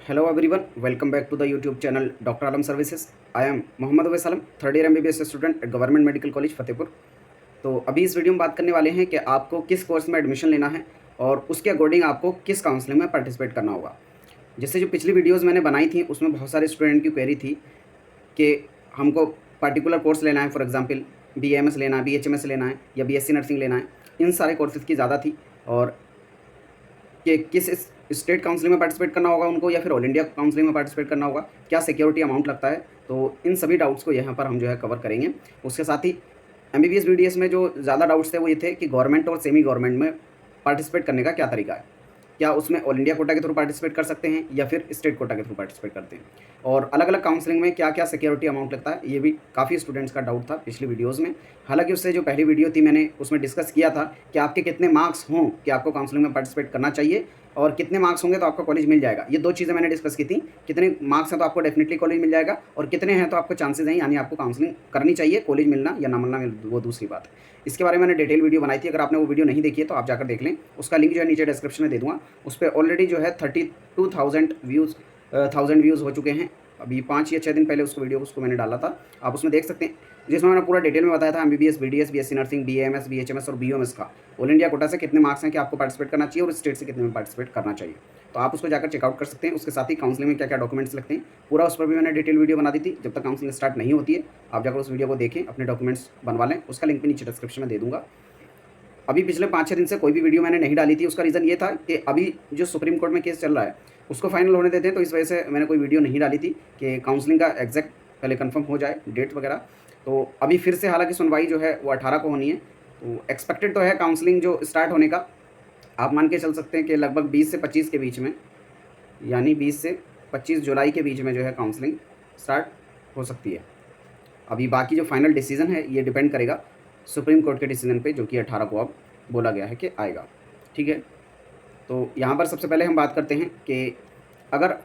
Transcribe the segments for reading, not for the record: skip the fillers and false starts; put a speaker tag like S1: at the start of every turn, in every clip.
S1: Hello everyone, welcome back to the YouTube channel Dr. Alam Services. I am Mohammad Awais Alam, third year MBBS student at government medical college Fatehpur. तो अभी इस video में बात करने वाले हैं कि आपको किस कोर्स में एडमिशन लेना है और उसके अकॉर्डिंग आपको किस काउंसलिंग में पार्टिसिपेट करना होगा। जैसे जो पिछली वीडियोस मैंने बनाई थी उसमें बहुत सारे स्टूडेंट की क्वेरी थी कि हमको पर्टिकुलर कोर्स लेना है, फॉर एग्जांपल BAMS लेना है, BHMS लेना है या BSc नर्सिंग लेना है। इन सारे कोर्सेज़ की ज़्यादा थी और कि किस स्टेट काउंसलिंग में पार्टिसिपेट करना होगा उनको या फिर ऑल इंडिया काउंसलिंग में पार्टिसिपेट करना होगा, क्या सिक्योरिटी अमाउंट लगता है। तो इन सभी डाउट्स को यहाँ पर हम जो है कवर करेंगे। उसके साथ ही MBBS BDS में जो ज़्यादा डाउट्स थे वो ये थे कि गवर्नमेंट और सेमी गवर्नमेंट में पार्टिसिपेट करने का क्या तरीका है, क्या उसमें ऑल इंडिया कोटा के थ्रू पार्टिसिपेट कर सकते हैं या फिर स्टेट कोटा के थ्रू पार्टिसिपेट करते हैं, और अलग अलग काउंसलिंग में क्या क्या सिक्योरिटी अमाउंट लगता है। ये भी काफ़ी स्टूडेंट्स का डाउट था पिछली वीडियोस में। हालांकि उससे जो पहली वीडियो थी मैंने उसमें डिस्कस किया था कि आपके कितने मार्क्स हों कि आपको काउंसलिंग में पार्टिसिपेट करना चाहिए और कितने मार्क्स होंगे तो आपको कॉलेज मिल जाएगा। ये दो चीज़ें मैंने डिस्कस की थी, कितने मार्क्स हैं तो आपको डेफिनेटली कॉलेज मिल जाएगा और कितने हैं तो आपको चांसेस हैं, यानी आपको काउंसलिंग करनी चाहिए। कॉलेज मिलना या ना मिलना वो दूसरी बात है। इसके बारे में मैंने डिटेल वीडियो बनाई थी, अगर आपने वो वीडियो नहीं देखी है तो आप जाकर देख लें। उसका लिंक जो है नीचे डिस्क्रिप्शन में दे दूँगा। उस पर ऑलरेडी जो है 32,000 व्यूज़ हो चुके हैं। अभी 5 या 6 दिन पहले उसको मैंने डाला था, आप उसमें देख सकते हैं, जिसमें मैंने पूरा डिटेल में बताया था MBBS BDS BSc nursing BAMS BHMS और BOMS का ऑल इंडिया कोटा से कितने मार्क्स हैं कि आपको पार्टिसिपेट करना चाहिए और स्टेट से कितने में पार्टिसिपेट करना चाहिए। तो आप उसको जाकर चेकआउट कर सकते हैं। उसके साथ ही काउंसलिंग में क्या क्या डॉक्यूमेंट्स लगते हैं पूरा उस पर भी मैंने डिटेल वीडियो बना दी थी। जब तक काउंसलिंग स्टार्ट नहीं होती है आप जाकर उस वीडियो को देखें, अपने डॉक्यूमेंट्स बनवा लें। उसका लिंक भी नीचे डिस्क्रिप्शन में दे दूँगा। अभी पिछले 5-6 दिन से कोई भी वीडियो मैंने नहीं डाली थी, उसका रीज़न ये था कि अभी जो सुप्रीम कोर्ट में केस चल रहा है उसको फाइनल होने देते हैं, तो इस वजह से मैंने कोई वीडियो नहीं डाली थी कि काउंसलिंग का एग्जैक्ट पहले कंफर्म हो जाए डेट वगैरह। तो अभी फिर से हालांकि सुनवाई जो है वो 18 को होनी है, तो एक्सपेक्टेड तो है काउंसलिंग जो स्टार्ट होने का। आप मान के चल सकते हैं कि लगभग 20 से 25 के बीच में, यानी 20 से 25 जुलाई के बीच में जो है काउंसलिंग स्टार्ट हो सकती है। अभी बाकी जो फाइनल डिसीजन है ये डिपेंड करेगा सुप्रीम कोर्ट के डिसीजन पे, जो कि 18 को अब बोला गया है कि आएगा। ठीक है, तो यहाँ पर सबसे पहले हम बात करते हैं कि अगर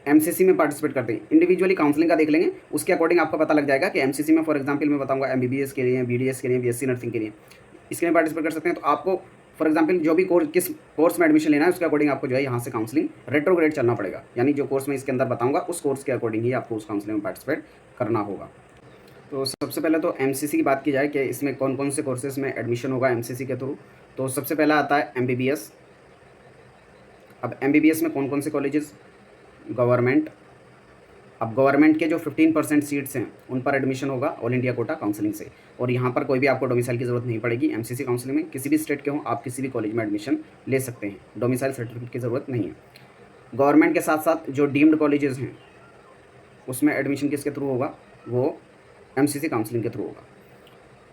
S1: MCC में पार्टिसिपेट करते हैं, इंडिविजुअली काउंसलिंग का देख लेंगे, उसके अकॉर्डिंग आपको पता लग जाएगा कि MCC में फॉर एग्जांपल मैं बताऊंगा MBBS के लिए, BDS के लिए, BSc नर्सिंग के लिए, इसके लिए पार्टिसिपेट कर सकते हैं। तो आपको फॉर एग्जांपल जो भी किस कोर्स में एडमिशन लेना है उसके अकॉर्डिंग आपको जो है यहाँ से काउंसलिंग रेट्रोग्रेड चलना पड़ेगा, यानी जो कोर्स मैं इसके अंदर बताऊँगा उस कोर्स के अकॉर्डिंग ही आपको उस काउंसलिंग में पार्टिसिपेट करना होगा। तो सबसे पहले तो MCC की बात की जाए कि इसमें कौन कौन से कोर्सेज में एडमिशन होगा MCC के थ्रू। तो सबसे पहला आता है MBBS। अब MBBS में कौन कौन से कॉलेजेस, गवर्नमेंट। अब गवर्नमेंट के जो 15% सीट्स हैं उन पर एडमिशन होगा ऑल इंडिया कोटा काउंसलिंग से, और यहाँ पर कोई भी आपको डोमिसाइल की ज़रूरत नहीं पड़ेगी। MCC काउंसलिंग में किसी भी स्टेट के हों आप किसी भी कॉलेज में एडमिशन ले सकते हैं, डोमिसाइल सर्टिफिकेट की ज़रूरत नहीं है। गवर्नमेंट के साथ साथ जो डीम्ड कॉलेजेस हैं उसमें एडमिशन किसके थ्रू होगा, वो MCC काउंसलिंग के थ्रू होगा।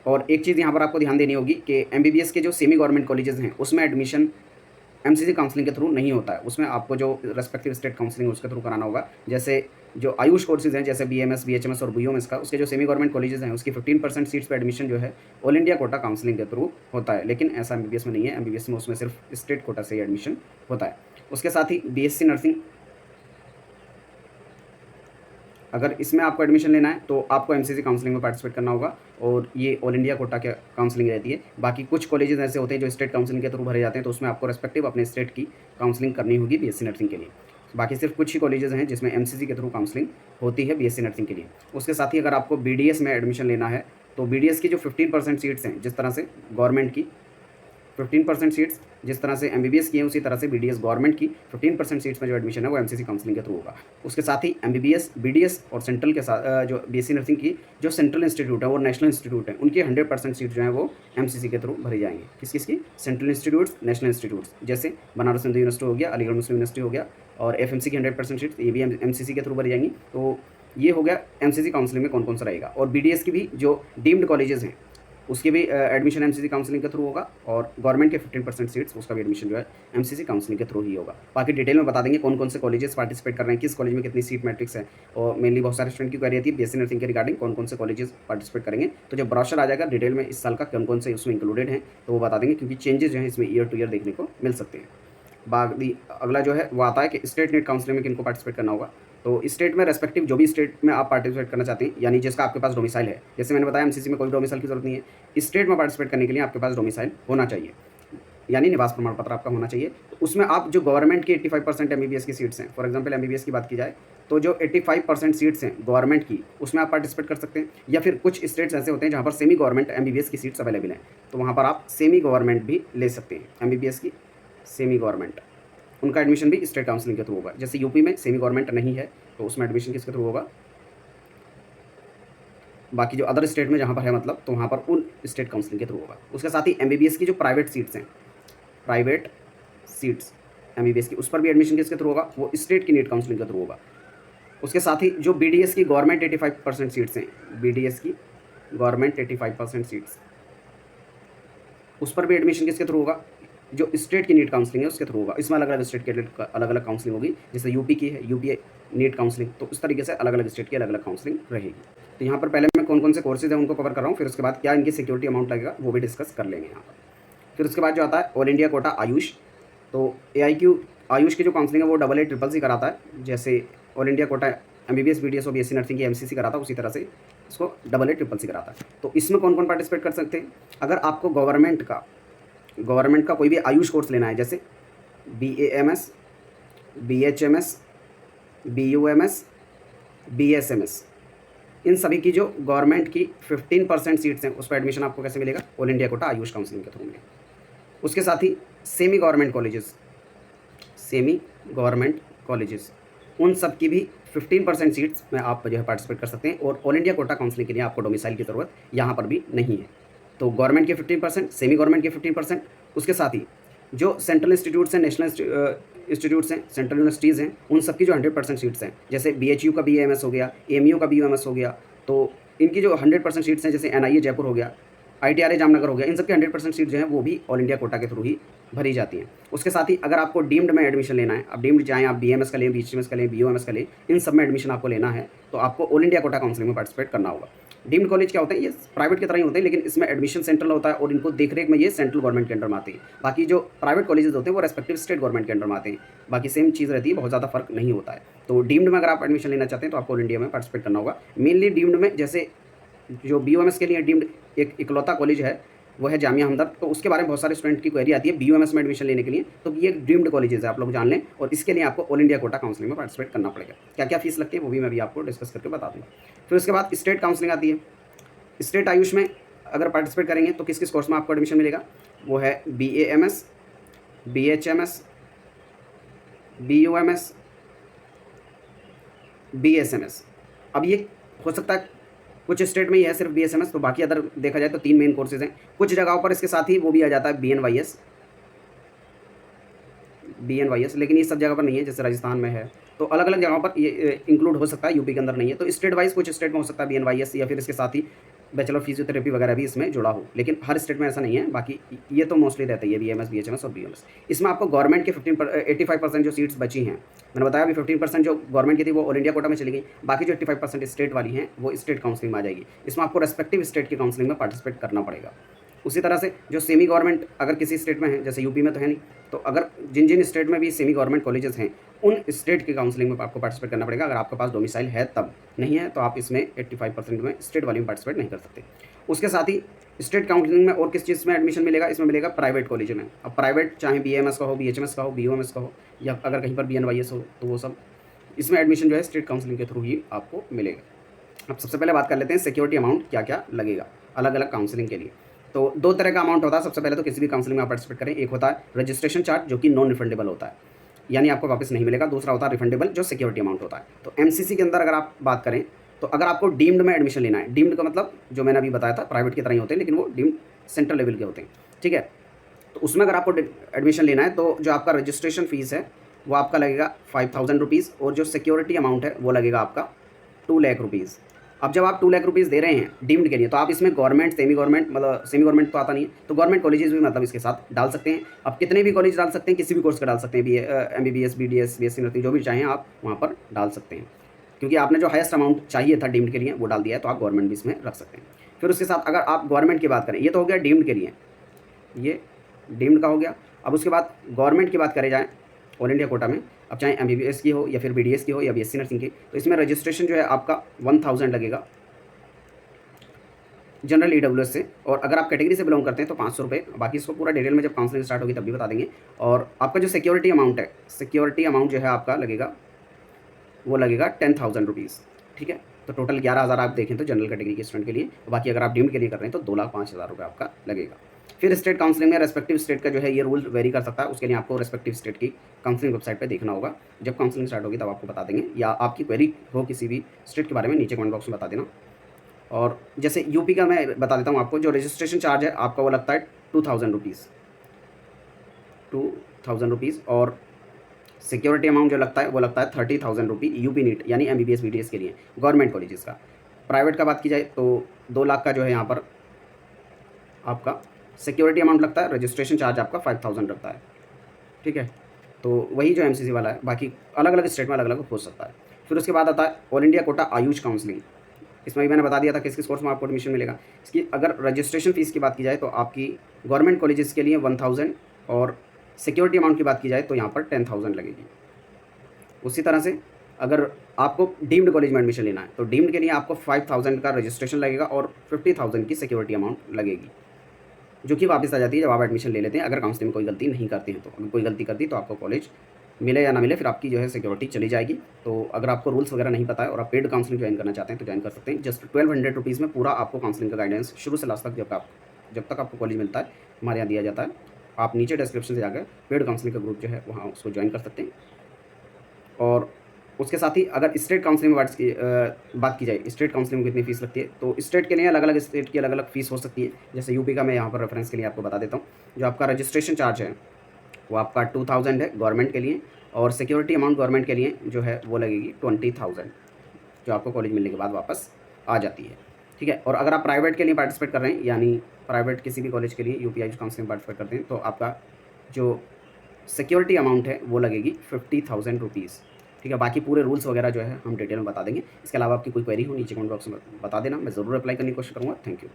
S1: और एक चीज़ यहाँ पर आपको ध्यान देनी होगी कि MBBS के जो सेमी गवर्नमेंट कॉलेजेस हैं उसमें एडमिशन MCC काउंसलिंग के थ्रू नहीं होता है, उसमें आपको जो रेस्पेक्टिव स्टेट काउंसलिंग उसके थ्रू कराना होगा। जैसे जो आयुष कोर्सेज हैं जैसे BMS BHMS और BOMS का, उसके जो सेमी गवर्नमेंट कॉलेजेस हैं उसकी 15% सीट्स पर एडमिशन जो है ऑल इंडिया कोटा काउंसलिंग के थ्रू होता है, लेकिन ऐसा MBBS में नहीं है। MBBS में उसमें सिर्फ स्टेट कोटा से ही एडमिशन होता है। उसके साथ ही BSc नर्सिंग, अगर इसमें आपको एडमिशन लेना है तो आपको MCC काउंसलिंग में पार्टिसिपेट करना होगा, और ये ऑल इंडिया कोटा के काउंसलिंग रहती है। बाकी कुछ कॉलेजेस ऐसे होते हैं जो स्टेट काउंसलिंग के थ्रू भरे जाते हैं, तो उसमें आपको रेस्पेक्टिव अपने स्टेट की काउंसलिंग करनी होगी BSc नर्सिंग के लिए। बाकी सिर्फ कुछ ही कॉलेजेस हैं जिसमें MCC के थ्रू काउंसलिंग होती है BSc नर्सिंग के लिए। उसके साथ ही अगर आपको BDS में एडमिशन लेना है तो BDS की जो 15% सीट्स हैं, जिस तरह से गवर्नमेंट की 15% सीट्स जिस तरह से MBBS की है उसी तरह से BDS गवर्नमेंट की 15% सीट्स में जो एडमिशन है वो MCC काउंसलिंग के थ्रू होगा। उसके साथ ही MBBS BDS और सेंट्रल के साथ जो BSc नर्सिंग की जो सेंट्रल इंस्टीट्यूट है और नेशनल इंस्टीट्यूट है उनकी 100% सीट जो है वो MCC के थ्रू भरी जाएंगे। किस किसकी, सेंट्रल इंस्टीट्यूट्स, नेशनल इंस्टीट्यूट्स, जैसे बनारस हिंदू यूनिवर्सिटी हो गया, अलीगढ़ मुस्लिम यूनिवर्सिटी हो गया, और FMC की 100% सीट्स ये भी MCC के थ्रू भरी जाएंगी। तो ये हो गया MCC काउंसलिंग में कौन कौन सा रहेगा। और BDS की भी जो डीम्ड कॉलेजेस हैं उसकी भी एडमिशन MCC काउंसलिंग के थ्रू होगा, और गवर्नमेंट के 15% सीट्स उसका भी एडमिशन जो है MCC काउंसलिंग के थ्रू ही होगा। बाकी डिटेल में बता देंगे कौन कौन से कॉलेजेस पार्टिसिपेट कर रहे हैं, किस कॉलेज में कितनी सीट मैट्रिक्स है, और मेनली बहुत सारे स्टूडेंट की क्वेरी थी BSc नर्सिंग के रिगार्डिंग कौन कौन से कॉलेजेस पार्टिसिपेट करेंगे। तो जब ब्रोशर आ जाएगा डिटेल में इस साल का कौन कौन से उसमें इंक्लूडेड हैं तो वो बता देंगे, क्योंकि चेंजेस जो हैं इसमें ईयर टू ईयर देखने को मिल सकते हैं। बाकी अगला जो है वो आता है कि स्टेट नेट काउंसलिंग में किनको पार्टिसिपेट करना होगा। तो स्टेट में रेस्पेक्टिव जो भी स्टेट में आप पार्टिसिपेट करना चाहते हैं, यानी जिसका आपके पास डोमिसाइल है, जैसे मैंने बताया MCC में कोई डोमिसाइल की जरूरत नहीं है, स्टेट में पार्टिसिपेट करने के लिए आपके पास डोमिसाइल होना चाहिए। यानी निवास प्रमाण पत्र आपका होना चाहिए। तो उसमें आप जो गवर्नमेंट की 85% एमबीबीएस की सीट्स हैं, फॉर एग्जांपल एमबीबीएस की बात की जाए तो जो 85% सीट्स हैं गवर्नमेंट की, उसमें आप पार्टिसिपेट कर सकते हैं। या फिर कुछ स्टेट्स ऐसे होते हैं जहाँ पर सेमी गवर्नमेंट एमबीबीएस की सीट्स अवेलेबल हैं, तो वहाँ पर आप सेमी गवर्नमेंट भी ले सकते हैं। एमबीबीएस की सेमी गवर्नमेंट, उनका एडमिशन भी स्टेट काउंसलिंग के थ्रू होगा। जैसे यूपी में सेमी गवर्नमेंट नहीं है तो उसमें एडमिशन किसके थ्रू होगा, बाकी जो अदर स्टेट में जहाँ पर है मतलब, तो वहाँ पर उन स्टेट काउंसलिंग के थ्रू होगा। उसके साथ ही एमबीबीएस की जो प्राइवेट सीट्स हैं, प्राइवेट सीट्स एमबीबीएस की, उस पर भी एडमिशन किसके थ्रू होगा, वो स्टेट की नीट काउंसलिंग के थ्रू होगा। उसके साथ ही जो बीडीएस की गवर्नमेंट 85% सीट्स हैं, बीडीएस की गवर्नमेंट 85% सीट्स, उस पर भी एडमिशन किसके थ्रू होगा, जो स्टेट की नीट काउंसलिंग है उसके थ्रू होगा। इसमें अलग अलग स्टेट के अलग अलग काउंसलिंग होगी। जैसे यूपी की है, यूपी नीट काउंसलिंग, तो उस तरीके से अलग अलग स्टेट की अलग अलग काउंसलिंग रहेगी। तो यहाँ पर पहले मैं कौन कौन से कोर्सेज हैं उनको कवर कर रहा हूँ, फिर उसके बाद क्या इनकी सिक्योरिटी अमाउंट लगेगा वो भी डिस्कस कर लेंगे यहाँ पर। फिर उसके बाद जो आता है ऑल इंडिया कोटा आयुष, तो AIQ आयुष की जो काउंसलिंग है वो AA CCC कराता है। जैसे all India quota MBBS BDS और BSc नर्सिंग की MCC कराता है, उसी तरह से इसको AA CCC कराता है। तो इसमें कौन कौन पार्टिसिपेट कर सकते हैं, अगर आपको गवर्नमेंट का कोई भी आयुष कोर्स लेना है, जैसे BAMS, BHMS, BUMS, BSMS, इन सभी की जो गवर्नमेंट की 15% सीट्स हैं उस पर एडमिशन आपको कैसे मिलेगा, all India quota Ayush counselling के थ्रू मिलेगा। उसके साथ ही सेमी गवर्नमेंट कॉलेजेस, उन सब की भी 15% सीट्स में आप जो है पार्टिसिपेट कर सकते हैं। और ऑल इंडिया कोटा काउंसलिंग के लिए आपको डोमिसाइल की ज़रूरत यहाँ पर भी नहीं है। तो गवर्नमेंट के 15%, सेमी गवर्नमेंट के 15%, उसके साथ ही जो सेंट्रल इंस्टीट्यूट्स हैं, नेशनल इंस्टीट्यूट्स हैं, सेंट्रल यूनिवर्सिटीज़ हैं, उन सब की जो 100% सीट्स हैं, जैसे BHU का BAMS हो गया, AMU का BUMS हो गया, तो इनकी जो 100% सीट्स हैं, जैसे NIA जयपुर हो गया, ITRA जामनगर हो गया, इन सब की 100% सीट जो है वो भी ऑल इंडिया कोटा के थ्रू ही भरी जाती हैं। उसके साथ ही अगर आपको डीम्ड में एडमिशन लेना है, अब डीम्ड चाहे आप BMS का लें, BHMS का लें, BUMS का लें, इन सब में एडमिशन आपको लेना है तो आपको ऑल इंडिया कोटा काउंसलिंग में पार्टिसिपेट करना होगा। डीम्ड कॉलेज क्या होते हैं, ये प्राइवेट की तरह ही होते हैं, लेकिन इसमें एडमिशन सेंट्रल होता है और इनको देखरेख में ये सेंट्रल गवर्नमेंट के अंडर में आते हैं। बाकी जो प्राइवेट कॉलेजेस होते हैं वो रेस्पेक्टिव स्टेट गवर्नमेंट के अंडर में आते हैं। बाकी सेम चीज़ रहती है, बहुत ज़्यादा फर्क नहीं होता है। तो डीम्ड में अगर आप एडमिशन लेना चाहते हैं तो आपको ऑल इंडिया में पार्टिसिपेट करना होगा। मेनली डीम्ड में जैसे जो BUMS के लिए डीम्ड एक इकलौता कॉलेज है वो है जामिया हमदर्द, तो उसके बारे में बहुत सारे स्टूडेंट की क्वेरी आती है BUMS में एडमिशन लेने के लिए, तो ये ड्रीम्ड कॉलेजेस है, आप लोग जान लें। और इसके लिए आपको ऑल इंडिया कोटा काउंसलिंग में पार्टिसिपेट करना पड़ेगा। क्या क्या फीस लगती है वो भी मैं भी आपको डिस्कस करके बता दूँगा। फिर उसके बाद स्टेट काउंसलिंग आती है। स्टेट आयुष में अगर पार्टिसिपेट करेंगे तो किस किस कोर्स में आपको एडमिशन मिलेगा, वो है BAMS, BHMS, BUMS, BSMS। अब ये हो सकता है कुछ स्टेट में ही है सिर्फ BSMS, तो बाकी अदर देखा जाए तो 3 मेन कोर्सेज हैं। कुछ जगहों पर इसके साथ ही वो भी आ जाता है BNYS, लेकिन ये सब जगह पर नहीं है, जैसे राजस्थान में है। तो अलग अलग जगहों पर ये इंक्लूड हो सकता है, यूपी के अंदर नहीं है। तो स्टेट वाइज कुछ स्टेट में हो सकता है BNYS, या फिर इसके साथ ही बैचलर फिजियोथेरेपी वगैरह भी इसमें जुड़ा हो, लेकिन हर स्टेट में ऐसा नहीं है। बाकी ये तो मोस्टली रहता है ये BMS, BHMS और BUMS। इसमें आपको गवर्नमेंट के 85% जो सीट्स बची हैं, मैंने बताया अभी 15% जो गवर्नमेंट की थी वो ऑल इंडिया कोटा में चली गई, बाकी जो 85% स्टेट वाली हैं वो स्टेट काउंसलिंग में आ जाएगी। इसमें आपको रेस्पेक्टिव स्टेट की काउंसलिंग में पार्टिसिपेट करना पड़ेगा। उसी तरह से जो सेमी गवर्नमेंट अगर किसी स्टेट में है, जैसे यूपी में तो है नहीं, तो अगर जिन जिन स्टेट में भी सेमी गवर्नमेंट कॉलेजेस हैं उन स्टेट की काउंसलिंग में आपको पार्टिसिपेट करना पड़ेगा। अगर आपके पास डोमिसाइल है तब, नहीं है तो आप इसमें 85% में स्टेट वाले में पार्टिसिपेट नहीं कर सकते। उसके साथ ही स्टेट काउंसलिंग में और किस चीज़ में एडमिशन मिलेगा, इसमें मिलेगा प्राइवेट कॉलेज में। अब प्राइवेट चाहे BAMS का हो, BHMS का हो, BUMS का हो, या अगर कहीं पर BNYS हो, तो वो सब इसमें एडमिशन जो है स्टेट काउंसलिंग के थ्रू ही आपको मिलेगा। अब सबसे पहले बात कर लेते हैं सिक्योरिटी अमाउंट क्या क्या लगेगा अलग अलग काउंसलिंग के लिए। तो 2 तरह का अमाउंट होता है। सबसे पहले तो किसी भी काउंसलिंग में आप पार्टिसिपेट करें, एक होता है रजिस्ट्रेशन चार्ज जो कि नॉन रिफंडेबल होता है, यानी आपको वापस नहीं मिलेगा। दूसरा होता है रिफंडेबल जो सिक्योरिटी अमाउंट होता है। तो MCC के अंदर अगर आप बात करें तो अगर आपको डीम्ड में एडमिशन लेना है, डीम्ड का मतलब जो मैंने अभी बताया था प्राइवेट की तरह ही होते हैं, लेकिन वो डीम्ड सेंट्रल लेवल के होते हैं, ठीक है। तो उसमें अगर आपको एडमिशन लेना है तो जो आपका रजिस्ट्रेशन फ़ीस है वो आपका लगेगा 5000 रुपीज़, और जो सिक्योरिटी अमाउंट है वो लगेगा आपका 2 लाख रुपीज़। अब जब आप 2 लाख रुपीज़ दे रहे हैं डीम्ड के लिए, तो आप इसमें गवर्नमेंट, सेमी गवर्नमेंट, मतलब सेमी गवर्नमेंट तो आता नहीं है, तो गवर्नमेंट कॉलेजेस भी मतलब इसके साथ डाल सकते हैं। आप कितने भी कॉलेज डाल सकते हैं, किसी भी कोर्स का डाल सकते हैं, MBBS, BDS, BSc नर्सिंग, जो भी चाहें आप वहाँ पर डाल सकते हैं, क्योंकि आपने जो हाईएस्ट अमाउंट चाहिए था डीम्ड के लिए वो डाल दिया है, तो आप गवर्नमेंट भी इसमें रख सकते हैं। फिर उसके साथ अगर आप गवर्नमेंट की बात करें, ये तो हो गया डीम्ड के लिए, ये डीम्ड का हो गया। अब उसके बाद गवर्नमेंट की बात करें जाए ऑल इंडिया कोटा में, अब चाहे MBBS की हो या फिर BDS की हो या BSc नर्सिंग की, तो इसमें रजिस्ट्रेशन जो है आपका 1000 लगेगा। जनरल EWS से, और अगर आप कैटेगरी से बिलोंग करते हैं तो 500 रुपये। बाकी इसको पूरा डिटेल में जब काउंसलिंग स्टार्ट होगी तब भी बता देंगे। और आपका जो सिक्योरिटी अमाउंट है, सिक्योरिटी अमाउंट जो है आपका लगेगा, वो लगेगा 10,000 रुपीज़। ठीक है, तो टोटल 11,000 आप देखें तो जनरल कैटेगरी के स्टूडेंट के लिए। बाकी अगर आप डीम्ड के लिए कर रहे हैं तो 2,05,000 रुपये आपका लगेगा। फिर स्टेट काउंसलिंग में रेस्पेक्टिव स्टेट का जो है ये रूल वेरी कर सकता है, उसके लिए आपको रेस्पेक्टिव स्टेट की काउंसलिंग वेबसाइट पे देखना होगा। जब काउंसलिंग स्टार्ट होगी तब आपको बता देंगे, या आपकी क्वेरी हो किसी भी स्टेट के बारे में नीचे कमेंट बॉक्स में बता देना। और जैसे यूपी का मैं बता देता हूँ आपको, जो रजिस्ट्रेशन चार्ज है आपका वो लगता है 2,000 रुपीज़, 2,000 रुपीज़। और सिक्योरिटी अमाउंट जो लगता है वो लगता है 30,000 रुपी यूपी नीट यानी MBBS BDS के लिए गवर्नमेंट कॉलेजेस का। प्राइवेट का बात की जाए तो 2 लाख का जो है यहाँ पर आपका सिक्योरिटी अमाउंट लगता है, रजिस्ट्रेशन चार्ज आपका 5,000 लगता है। ठीक है, तो वही जो MCC वाला है, बाकी अलग अलग स्टेट में अलग अलग हो सकता है। फिर उसके बाद आता है all India quota Ayush counselling. इसमें भी मैंने बता दिया था किस किस कोर्स में आपको एडमिशन मिलेगा। इसकी अगर रजिस्ट्रेशन फ़ीस की बात की जाए तो आपकी गवर्नमेंट कॉलेजेस के लिए 1,000, और सिक्योरिटी अमाउंट की बात की जाए तो यहाँ पर 10,000 लगेगी। उसी तरह से अगर आपको डीम्ड कॉलेज में एडमिशन लेना है तो डीम्ड के लिए आपको 5,000 का रजिस्ट्रेशन लगेगा और 50,000 की सिक्योरिटी अमाउंट लगेगी, जो कि वापस आ जाती है जब आप एडमिशन ले लेते हैं, अगर काउंसलिंग में कोई गलती नहीं करते हैं तो। अगर कोई गलती करती तो आपको कॉलेज मिले या ना मिले, फिर आपकी जो है सिक्योरिटी चली जाएगी। तो अगर आपको रूल्स वगैरह नहीं पता है और आप पेड काउंसलिंग ज्वाइन करना चाहते हैं तो ज्वाइन कर सकते हैं। जस्ट 1,200 रुपीज़ में पूरा आपको काउंसलिंग का गाइडेंस शुरू से लास्ट तक जब तक आपको कॉलेज मिलता है हमारे यहाँ दिया जाता है। आप नीचे डिस्क्रिप्शन से जाकर पेड काउंसलिंग का ग्रुप जो है वहाँ उसको ज्वाइन कर सकते हैं। और उसके साथ ही अगर स्टेट काउंसलिंग में बात की जाए, स्टेट काउंसलिंग में कितनी फ़ीस लगती है, तो स्टेट के लिए अलग अलग स्टेट की अलग अलग फ़ीस हो सकती है। जैसे यूपी का मैं यहाँ पर रेफरेंस के लिए आपको बता देता हूँ। जो आपका रजिस्ट्रेशन चार्ज है वो आपका 2,000 है गवर्नमेंट के लिए, और सिक्योरिटी अमाउंट गवर्नमेंट के लिए जो है वो लगेगी 20,000, जो आपको कॉलेज मिलने के बाद वापस आ जाती है। ठीक है, और अगर आप प्राइवेट के लिए पार्टिसिपेट कर रहे हैं, यानी प्राइवेट किसी भी कॉलेज के लिए यूपी आयुष काउंसलिंग पार्टिसिपेट करते हैं, तो आपका जो सिक्योरिटी अमाउंट है वो लगेगी 50,000 रुपीज़। ठीक है, बाकी पूरे रूल्स वगैरह जो है हम डिटेल में बता देंगे। इसके अलावा आपकी कोई क्वेरी हो नीचे कमेंट बॉक्स में बता देना, मैं ज़रूर अप्लाई करने की कोशिश करूँगा। Thank you.